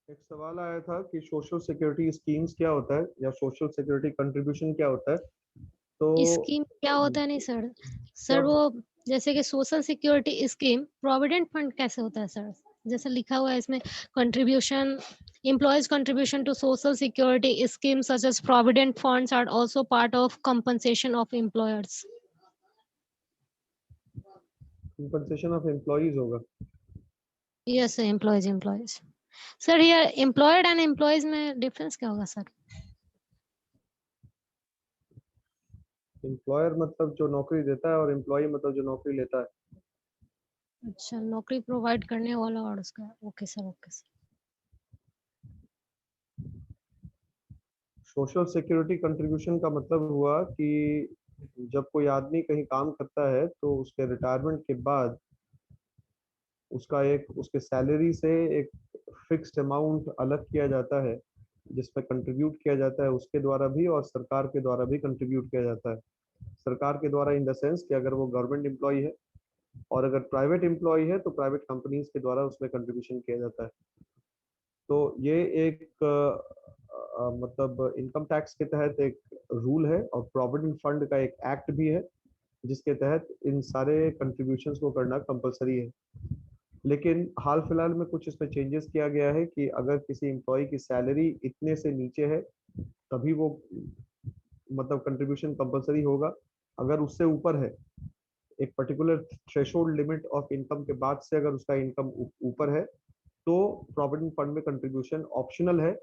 एक सवाल आया था कि सोशल सिक्योरिटी स्कीम्स क्या होता है या सोशल सिक्योरिटी कंट्रीब्यूशन क्या होता है। तो स्कीम क्या होता है? नहीं सर, सर जब वो जैसे कि social security scheme provident fund कैसे होता है सर? जैसे लिखा हुआ है इसमें contribution, employees contribution to social security schemes such as provident funds are also part of compensation of employers. Compensation of employees होगा। Yes sir, employees. Sir, here employed and employees में difference क्या होगा sir? Employer मतलब जो नौकरी देता है और एम्प्लॉय मतलब जो नौकरी लेता है। अच्छा, नौकरी प्रोवाइड करने वाला और उसका, okay sir, okay sir. Social security contribution का मतलब हुआ कि जब कोई आदमी कहीं काम करता है तो उसके रिटायरमेंट के बाद उसका एक उसके सैलरी से एक फिक्स्ड अमाउंट अलग किया जाता है, जिसमें कंट्रीब्यूट किया जाता है उसके द्वारा भी और सरकार के द्वारा भी कंट्रीब्यूट किया जाता है। सरकार के द्वारा इन द सेंस कि अगर वो गवर्नमेंट एम्प्लॉय है, और अगर प्राइवेट एम्प्लॉय है तो प्राइवेट कंपनीज के द्वारा उसमें कंट्रीब्यूशन किया जाता है। तो ये एक मतलब इनकम टैक्स के तहत एक रूल है और प्रोविडेंट फंड का एक एक्ट भी है जिसके तहत इन सारे कंट्रीब्यूशंस को करना कंपलसरी है। लेकिन हाल फिलहाल में कुछ इसमें चेंजेस किया गया है कि अगर किसी एम्प्लॉय की सैलरी इतने से नीचे है तभी वो मतलब कंट्रीब्यूशन कंपलसरी होगा। अगर उससे ऊपर है, एक particular threshold limit of income के बाद से अगर उसका इनकम ऊपर है तो प्रोविडेंट फंड में कंट्रीब्यूशन ऑप्शनल है।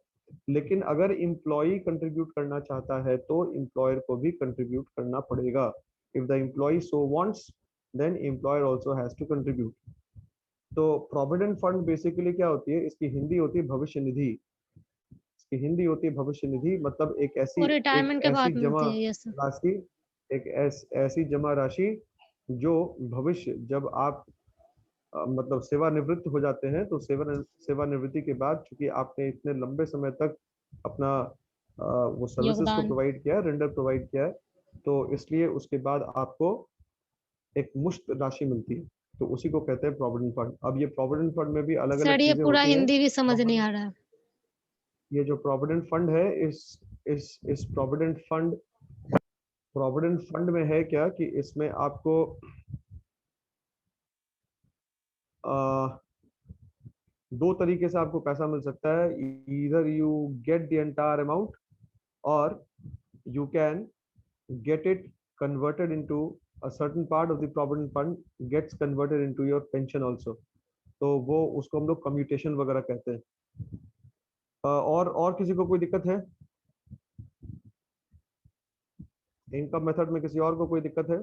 लेकिन अगर इम्प्लॉय कंट्रीब्यूट करना चाहता है तो एम्प्लॉयर को भी कंट्रीब्यूट करना पड़ेगा। If the employee so wants then employer also has to contribute. तो प्रोविडेंट फंड बेसिकली क्या होती है, इसकी हिंदी होती है भविष्य निधि। इसकी हिंदी होती है भविष्य निधि, मतलब वो एक रिटायरमेंट के ऐसी बाद जमा मिलती है, यस सर। राशि, एक ऐसी जमा राशि जो भविष्य जब आप मतलब सेवानिवृत्त हो जाते हैं तो सेवानिवृत्ति के बाद चूंकि आपने इतने लंबे समय तक अपना वो सर्विसेज को योगदान। प्रोवाइड किया है, रेंडर प्रोवाइड किया है, तो इसलिए उसके बाद आपको एक मुश्त राशि मिलती है। तो उसी को कहते हैं प्रोविडेंट फंड। अब ये प्रोविडेंट फंड में भी अलग अलग सर ये चीजें पूरा होती हैं। हिंदी भी समझ नहीं प्रोविडेंट आ रहा है। ये जो प्रोविडेंट फंड है, इस प्रोविडेंट फंड में है क्या कि इसमें आपको आ, दो तरीके से आपको पैसा मिल सकता है। इधर you get the entire amount और you can get it converted into a certain part of the provident fund gets converted into your pension also। तो वो उसको हम लोग कम्यूटेशन वगैरह कहते हैं। और किसी को कोई दिक्कत है इनकम मेथड में? किसी और को कोई दिक्कत है?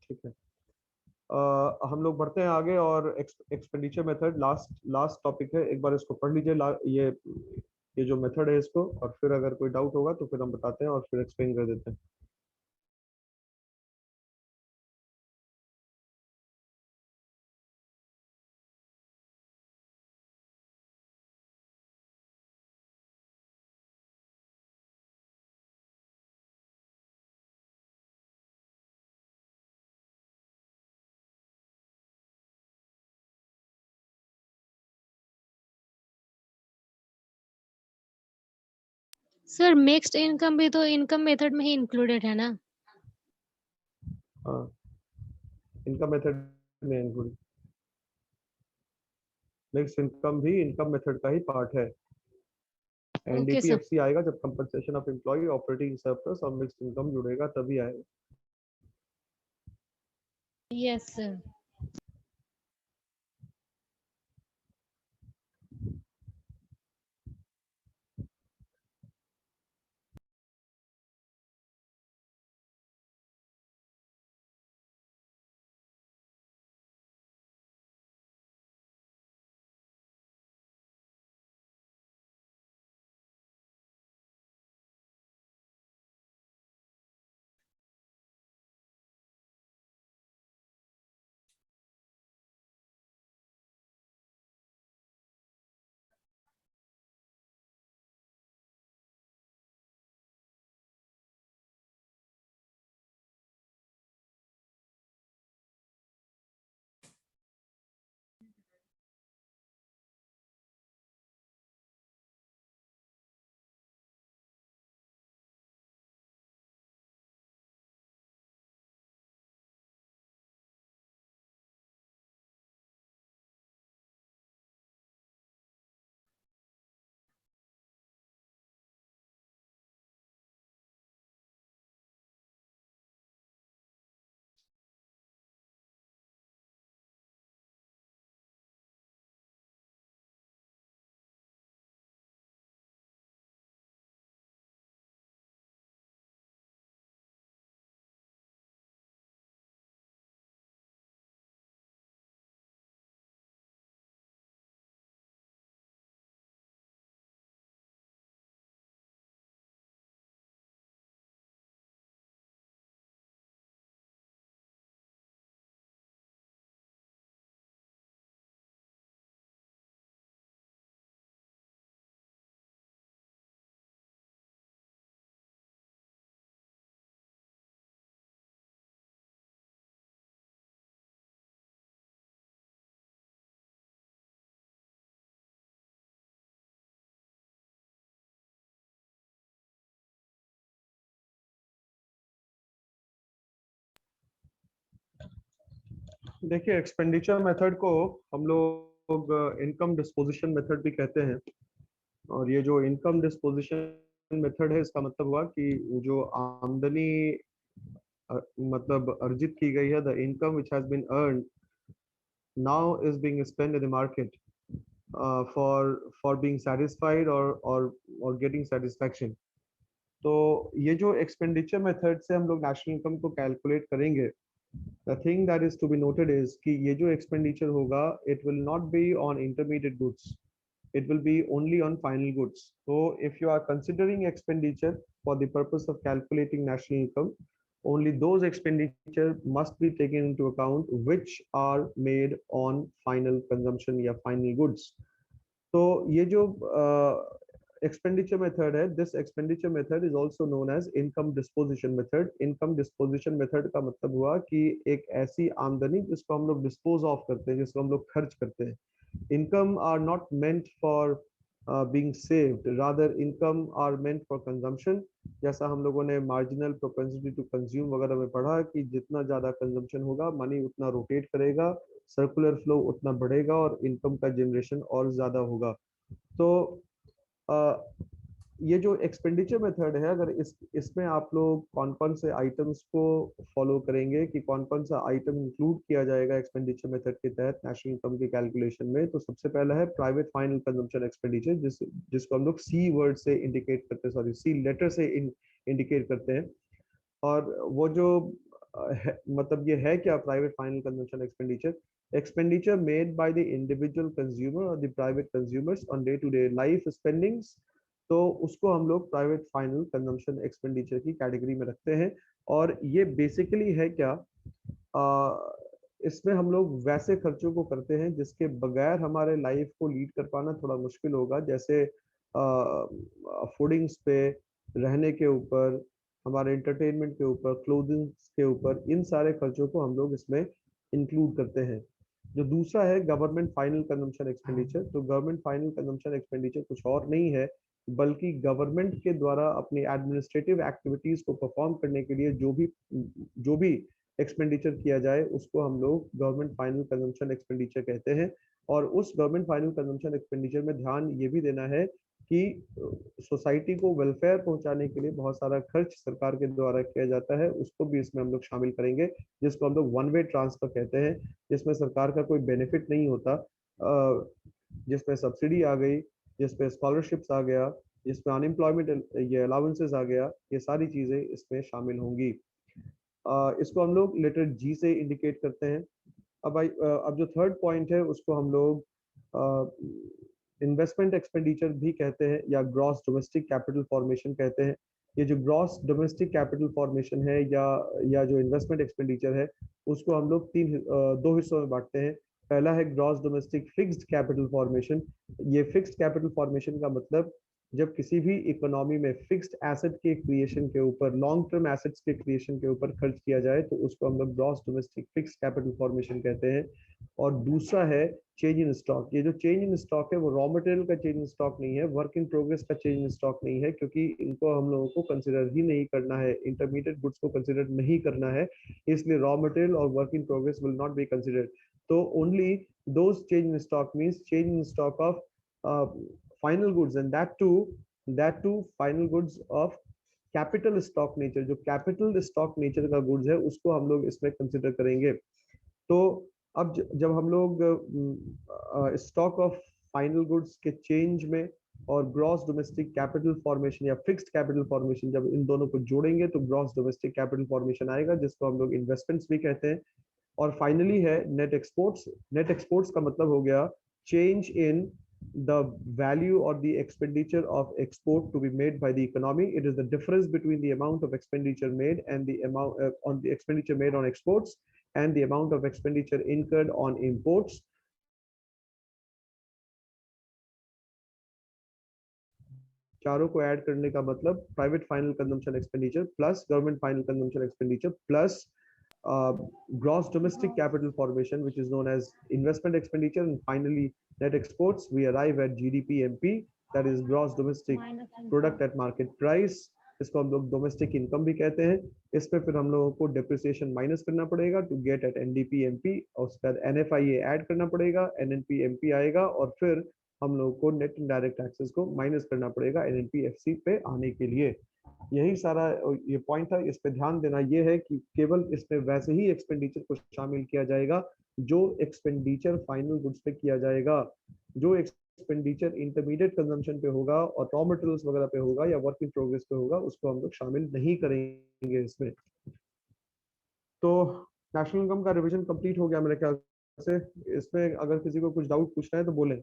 ठीक है। हम लोग बढ़ते हैं आगे और expenditure method last last topic है। एक बार इसको पढ़ लीजिए, ये जो मेथड है इसको, और फिर अगर कोई डाउट होगा तो फिर हम बताते हैं और फिर एक्सप्लेन कर देते हैं। सर मिक्स्ड इनकम भी तो इनकम मेथड में ही इंक्लूडेड है ना? हाँ, इनकम मेथड में इंक्लूड मिक्स इनकम भी इनकम मेथड का ही पार्ट है। Okay sir. एनडीपीएफसी आएगा जब compensation of employee operating surplus और मिक्स्ड इनकम जुड़ेगा तभी आएगा। Yes sir. देखिए, एक्सपेंडिचर मेथड को हम लोग इनकम डिस्पोजिशन मेथड भी कहते हैं। और ये जो इनकम डिस्पोजिशन मेथड है, इसका मतलब हुआ कि जो आमदनी मतलब अर्जित की गई है, the income which has been earn now is being spend in the market for being satisfied और गेटिंग सेटिस्फैक्शन। तो ये जो एक्सपेंडिचर मेथड से हम लोग नेशनल इनकम को कैलकुलेट करेंगे, the thing that is to be noted is कि ये जो एक्सपेंडिचर होगा, it will not be on intermediate goods, it will be only on final goods. So if you are considering expenditure for the purpose of calculating national income, only those expenditure must be taken into account which are made on final consumption या final goods. तो ये जो expenditure method है, this expenditure method is also known as income disposition method. Income disposition method का मतलब हुआ कि एक ऐसी आमदनी जिसको हम लोग डिस्पोज ऑफ करते हैं, जिसको हम लोग खर्च करते हैं। Income are not meant for being saved, rather income are meant for consumption। जैसा हम लोगों ने marginal propensity to consume वगैरह में पढ़ा कि जितना ज़्यादा consumption होगा, money उतना rotate करेगा, circular flow उतना बढ़ेगा और income का generation और ज़्यादा होगा। तो ये जो एक्सपेंडिचर मेथड है, अगर इसमें आप लोग कौन कौन से आइटम्स को फॉलो करेंगे कि कौन कौन सा आइटम इंक्लूड किया जाएगा एक्सपेंडिचर मेथड के तहत नेशनल इनकम के कैलकुलेशन में, तो सबसे पहला है प्राइवेट फाइनल कंजम्पशन एक्सपेंडिचर, जिसको हम लोग सी वर्ड से इंडिकेट करते हैं, सॉरी सी लेटर से इंडिकेट करते हैं। और वो जो मतलब ये है क्या private final consumption expenditure? Expenditure made by the individual consumer और the private consumers on day to day life spendings. तो उसको हम लोग प्राइवेट फाइनल कंजम्पशन एक्सपेंडिचर की कैटेगरी में रखते हैं। और ये बेसिकली है क्या, इसमें हम लोग वैसे खर्चों को करते हैं जिसके बगैर हमारे लाइफ को लीड कर पाना थोड़ा मुश्किल होगा, जैसे फूडिंग्स पे, रहने के ऊपर, हमारे एंटरटेनमेंट के ऊपर, क्लोथिंग के ऊपर, इन सारे खर्चों को हम लोग इसमें इंक्लूड करते हैं। जो दूसरा है गवर्नमेंट फाइनल कंजम्पशन एक्सपेंडिचर, तो गवर्नमेंट फाइनल कंजम्पशन एक्सपेंडिचर कुछ और नहीं है बल्कि गवर्नमेंट के द्वारा अपनी एडमिनिस्ट्रेटिव एक्टिविटीज को परफॉर्म करने के लिए जो भी एक्सपेंडिचर किया जाए उसको हम लोग गवर्नमेंट फाइनल कंजम्पशन एक्सपेंडिचर कहते हैं। और उस गवर्नमेंट फाइनल कंजम्पशन एक्सपेंडिचर में ध्यान ये भी देना है कि सोसाइटी को वेलफेयर पहुंचाने के लिए बहुत सारा खर्च सरकार के द्वारा किया जाता है, उसको भी इसमें हम लोग शामिल करेंगे, जिसको हम लोग वन वे ट्रांसफर कहते हैं, जिसमें सरकार का कोई बेनिफिट नहीं होता, जिसमें सब्सिडी आ गई, जिसमें स्कॉलरशिप्स आ गया, जिसमें अनएम्प्लॉयमेंट ये अलाउंसेस आ गया, ये सारी चीजें इसमें शामिल होंगी। इसको हम लोग लेटर जी से इंडिकेट करते हैं। अब जो थर्ड पॉइंट है उसको हम लोग इन्वेस्टमेंट एक्सपेंडिचर भी कहते हैं या ग्रॉस डोमेस्टिक कैपिटल फॉर्मेशन कहते हैं। ये जो ग्रॉस डोमेस्टिक कैपिटल फॉर्मेशन है या जो इन्वेस्टमेंट एक्सपेंडिचर है, उसको हम लोग दो हिस्सों में बांटते हैं। पहला है gross domestic fixed capital formation. ये फिक्स्ड कैपिटल फॉर्मेशन का मतलब जब किसी भी इकोनॉमी में फिक्स्ड एसेट के क्रिएशन के ऊपर, लॉन्ग टर्म एसेट्स के क्रिएशन के ऊपर खर्च किया जाए तो उसको हम लोग gross domestic fixed capital formation कहते हैं। और दूसरा है चेंज इन स्टॉक। ये जो चेंज इन स्टॉक है वो रॉ मटेरियल का चेंज इन स्टॉक नहीं है, वर्क इन प्रोग्रेस का चेंज इन स्टॉक नहीं है, क्योंकि इनको हम लोगों को कंसिडर ही नहीं करना है, इंटरमीडिएट गुड्स को कंसिडर नहीं करना है, इसलिए रॉ मटेरियल और work in progress will not be considered. तो only those change in stock means change in stock of final goods, and that too final goods of capital stock nature. जो capital stock nature का goods है उसको हम लोग इसमें consider करेंगे। तो अब जब हम लोग स्टॉक ऑफ फाइनल गुड्स के चेंज में और ग्रॉस डोमेस्टिक कैपिटल फॉर्मेशन या फिक्स्ड कैपिटल फॉर्मेशन, जब इन दोनों को जोड़ेंगे तो ग्रॉस डोमेस्टिक कैपिटल फॉर्मेशन आएगा, जिसको हम लोग इन्वेस्टमेंट्स भी कहते हैं। और फाइनली है नेट एक्सपोर्ट्स। नेट एक्सपोर्ट्स का मतलब हो गया change in the value or the expenditure of export to be made by the economy. It is the difference between the amount of expenditure made and the amount on the expenditure made on exports and the amount of expenditure incurred on imports. चारों को add करने का मतलब private final consumption expenditure plus government final consumption expenditure plus gross domestic capital formation, which is known as investment expenditure, and finally net exports. We arrive at GDP MP, that is gross domestic product at market price. इसको हम लोग domestic income भी कहते हैं। इस पे फिर हम लोगों को डिप्रिसिएशन माइनस करना पड़ेगा to get at NDP MP, और उसके बाद एनएफआईए ऐड करना पड़ेगा, एनएनपी एमपी आएगा, और फिर हम लोगों को नेट इनडायरेक्ट टैक्सेस को माइनस करना पड़ेगा एनएनपी एफसी पे आने के लिए। यही सारा ये पॉइंट था। इस पे ध्यान देना ये है कि केवल इसमें वैसे ही एक्सपेंडिचर को शामिल किया जाएगा जो एक्सपेंडिचर फाइनल गुड्स पे किया जाएगा। जो एक्सपेंडिचर इंटरमीडिएट कंजम्पशन पे होगा और रॉ मटेरियल्स वगैरह पे होगा या वर्क इन प्रोग्रेस पे होगा, उसको हम लोग शामिल नहीं करेंगे इसमें। तो नेशनल इनकम का रिवीजन कंप्लीट हो गया मेरे ख्याल से। इसमें अगर किसी को कुछ डाउट पूछना है तो बोले।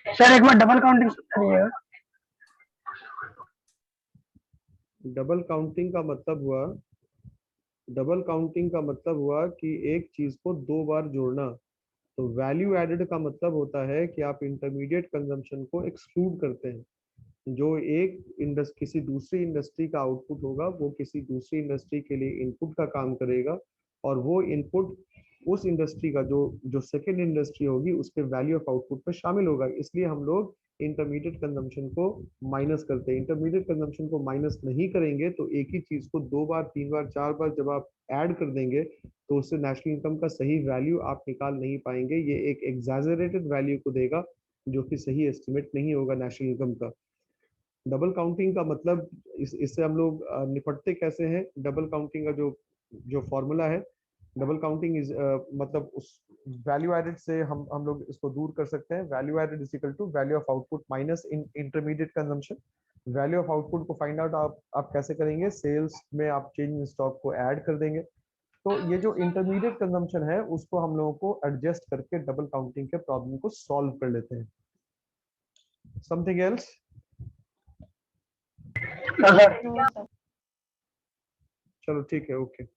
सर एक बार डबल काउंटिंग करिएगा। डबल काउंटिंग का मतलब हुआ, डबल काउंटिंग का मतलब हुआ कि एक चीज को दो बार जोड़ना। तो वैल्यू एडेड का मतलब होता है कि आप इंटरमीडिएट कंजम्पशन को एक्सक्लूड करते हैं। जो एक किसी दूसरी इंडस्ट्री का आउटपुट होगा वो किसी दूसरी इंडस्ट्री के लिए इनपुट का काम करेगा, और वो इनपुट उस इंडस्ट्री का जो जो सेकेंड इंडस्ट्री होगी उसके वैल्यू ऑफ आउटपुट में शामिल होगा। इसलिए हम लोग इंटरमीडिएट कंजम्पशन को माइनस करते हैं। इंटरमीडिएट कंजम्पशन को माइनस नहीं करेंगे तो एक ही चीज को दो बार, तीन बार, चार बार जब आप ऐड कर देंगे तो उससे नेशनल इनकम का सही वैल्यू आप निकाल नहीं पाएंगे। ये एक एग्जैजरेटेड वैल्यू को देगा जो कि सही एस्टिमेट नहीं होगा नेशनल इनकम का। डबल काउंटिंग का मतलब इससे हम लोग निपटते कैसे हैं। डबल काउंटिंग का जो जो फॉर्मूला है, डबल काउंटिंग इज मतलब उस वैल्यू एडेड से हम लोग इसको दूर कर सकते हैं। Value added is equal to value of output minus intermediate consumption. Value of output को फाइंड आउट आप कैसे करेंगे, सेल्स में आप चेंज इन स्टॉक को ऐड कर देंगे। तो ये जो इंटरमीडिएट कंजम्पशन है उसको हम लोगों को एडजस्ट करके डबल काउंटिंग के प्रॉब्लम को सॉल्व कर लेते हैं। Something else? सर चलो ठीक है, ओके।